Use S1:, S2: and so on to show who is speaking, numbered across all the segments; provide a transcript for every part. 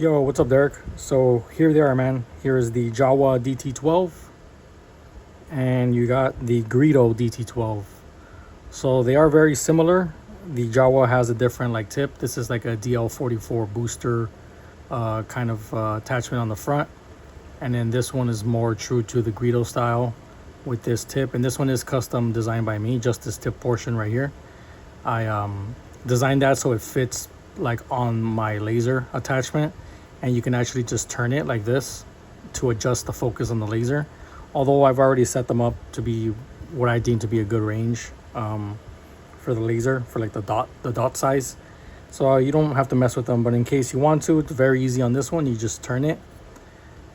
S1: Yo, what's up, Derek? So here they are, man. Here is the Jawa DT-12, and you got the Greedo DT-12. So they are very similar. The Jawa has a different like tip. This is like a DL44 booster kind of attachment on the front, and then this one is more true to the Greedo style with this tip. And this one is custom designed by me. Just this tip portion right here, I designed that so it fits like on my laser attachment, and you can actually just turn it like this to adjust the focus on the laser. Although I've already set them up to be what I deem to be a good range for the laser, for like the dot size, so you don't have to mess with them. But in case you want to, it's very easy on this one. You just turn it,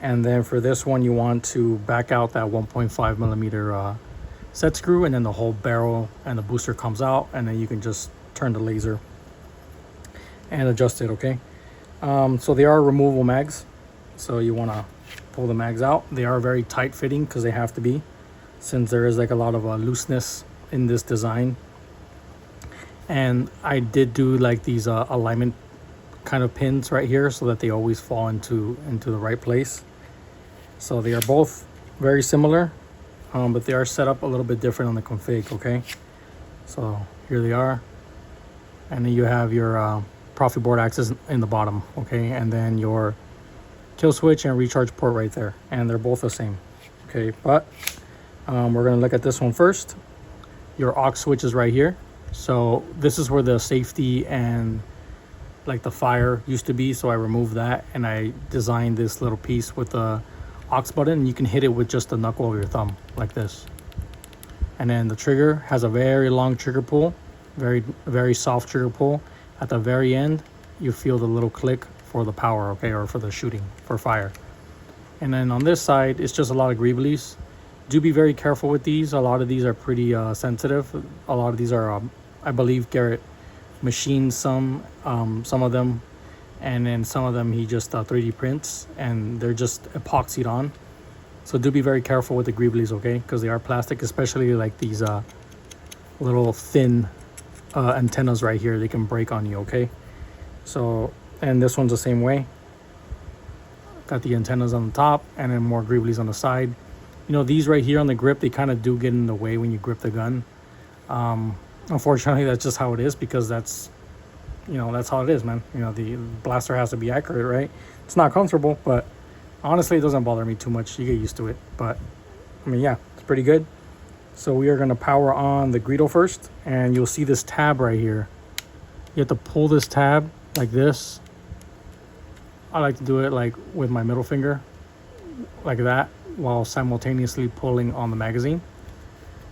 S1: and then for this one you want to back out that 1.5 millimeter set screw, and then the whole barrel and the booster comes out, and then you can just turn the laser and adjust it. Okay, so they are removable mags, so you want to pull the mags out. They are very tight fitting because they have to be, since there is like a lot of looseness in this design. And I did do like these alignment kind of pins right here so that they always fall into the right place. So they are both very similar, but they are set up a little bit different on the config. Okay, so here they are, and then you have your Profi board access in the bottom. Okay, and then your kill switch and recharge port right there, and they're both the same. Okay, but we're gonna look at this one first. Your aux switch is right here. So this is where the safety and like the fire used to be, so I removed that and I designed this little piece with the aux button. You can hit it with just the knuckle of your thumb like this, and then the trigger has a very long trigger pull, very soft trigger pull. At the very end you feel the little click for the power, okay, or for the shooting, for fire. And then on this side it's just a lot of greeblies. Do be very careful with these. A lot of these are pretty sensitive. A lot of these are I believe Garrett machined some of them, and then some of them he just 3D prints, and they're just epoxied on. So do be very careful with the greeblies, okay, because they are plastic, especially like these little thin antennas right here. They can break on you, okay. So, and this one's the same way. Got the antennas on the top and then more greeblies on the side. You know, these right here on the grip, they kind of do get in the way when you grip the gun. Unfortunately, that's just how it is, because that's, you know, that's how it is, man. You know, the blaster has to be accurate, right? It's not comfortable, but honestly, it doesn't bother me too much. You get used to it. But I mean, yeah, it's pretty good. So we are going to power on the Greedo first, and you'll see this tab right here. You have to pull this tab like this. I like to do it like with my middle finger, like that, while simultaneously pulling on the magazine.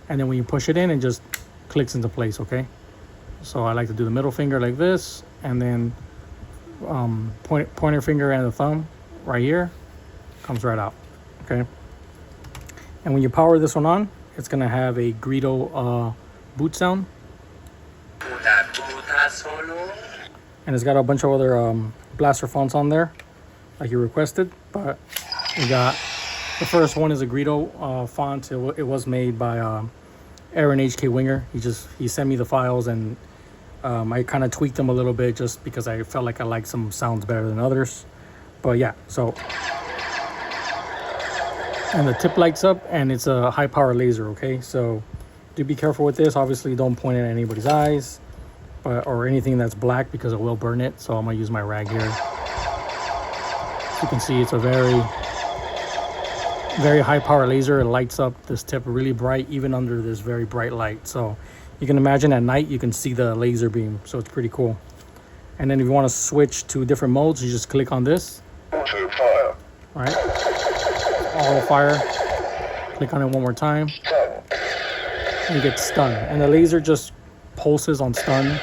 S1: And then when you push it in, it just clicks into place, okay? So I like to do the middle finger like this, and then pointer finger and the thumb right here comes right out, okay? And when you power this one on, it's gonna have a Greedo boot sound. And it's got a bunch of other blaster fonts on there, like you requested. But we got, the first one is a Greedo font. It was made by Aaron HK Winger. He sent me the files, and I kind of tweaked them a little bit just because I felt like I liked some sounds better than others. But yeah, so, and the tip lights up, and it's a high power laser, okay? So do be careful with this. Obviously don't point it at anybody's eyes, or anything that's black, because it will burn it. So I'm gonna use my rag here. As you can see, it's a very high power laser. It lights up this tip really bright, even under this very bright light. So you can imagine at night you can see the laser beam, so it's pretty cool. And then if you want to switch to different modes, you just click on this. Auto fire. All right, auto fire. Click on it one more time, and you get stun, and the laser just pulses on stun.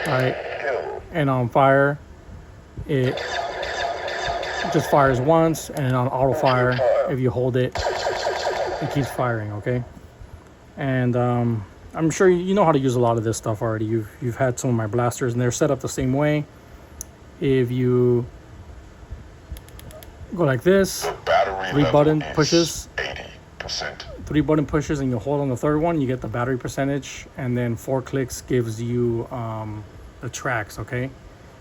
S1: All right, and on fire it just fires once, and on auto fire, if you hold it, it keeps firing, okay? And I'm sure you know how to use a lot of this stuff already. You've had some of my blasters, and they're set up the same way. If you go like this, 3 button pushes, 80%. 3 button pushes, and you hold on the third one, you get the battery percentage, and then 4 clicks gives you the tracks, okay?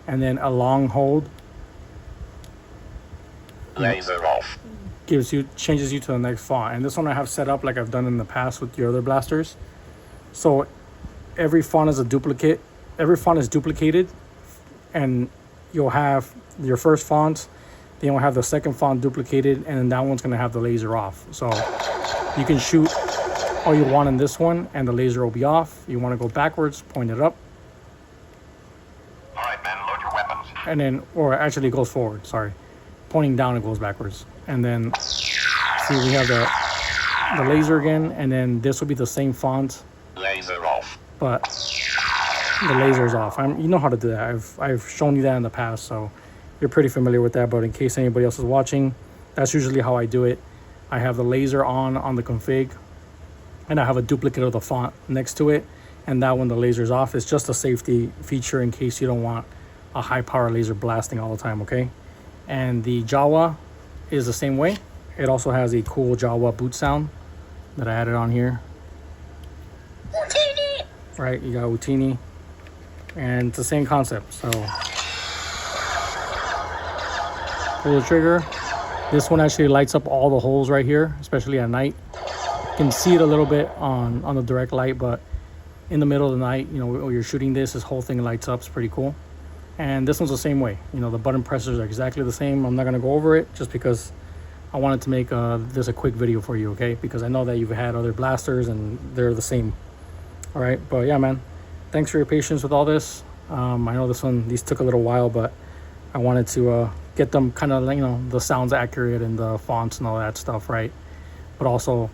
S1: And then a long hold
S2: Laser off.
S1: changes you to the next font. And this one I have set up like I've done in the past with your other blasters. So every font is a duplicate. Every font is duplicated, and you'll have your first font, then you'll have the second font duplicated, and then that one's gonna have the laser off. So you can shoot all you want in this one, and the laser will be off. You want to go backwards, point it up,
S2: All right, men, load your weapons.
S1: and then, or actually it goes forward. Sorry, pointing down, it goes backwards, and then see we have the laser again, and then this will be the same font,
S2: Laser off.
S1: but the laser's off. You know how to do that. I've shown you that in the past, so you're pretty familiar with that. But in case anybody else is watching, that's usually how I do it. I have the laser on the config, and I have a duplicate of the font next to it, and that one the laser's off. It's just a safety feature in case you don't want a high power laser blasting all the time, okay? And the Jawa is the same way. It also has a cool Jawa boot sound that I added on here. Right, you got Utini, and it's the same concept. So pull the trigger. This one actually lights up all the holes right here, especially at night. You can see it a little bit on the direct light, but in the middle of the night, you know, when you're shooting this whole thing lights up. It's pretty cool. And this one's the same way. You know, the button pressors are exactly the same. I'm not gonna go over it just because I wanted to make this a quick video for you, okay? Because I know that you've had other blasters and they're the same. All right, but yeah, man, thanks for your patience with all this. I know these took a little while, but I wanted to get them kind of, you know, the sounds accurate and the fonts and all that stuff, right? But also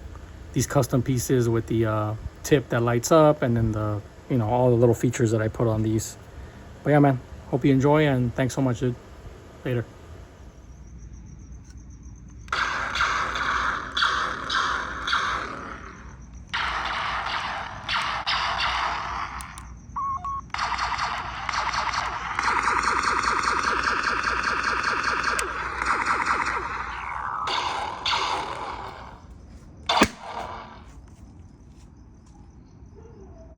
S1: these custom pieces with the tip that lights up, and then the, you know, all the little features that I put on these. But yeah, man, hope you enjoy, and thanks so much, dude. Later.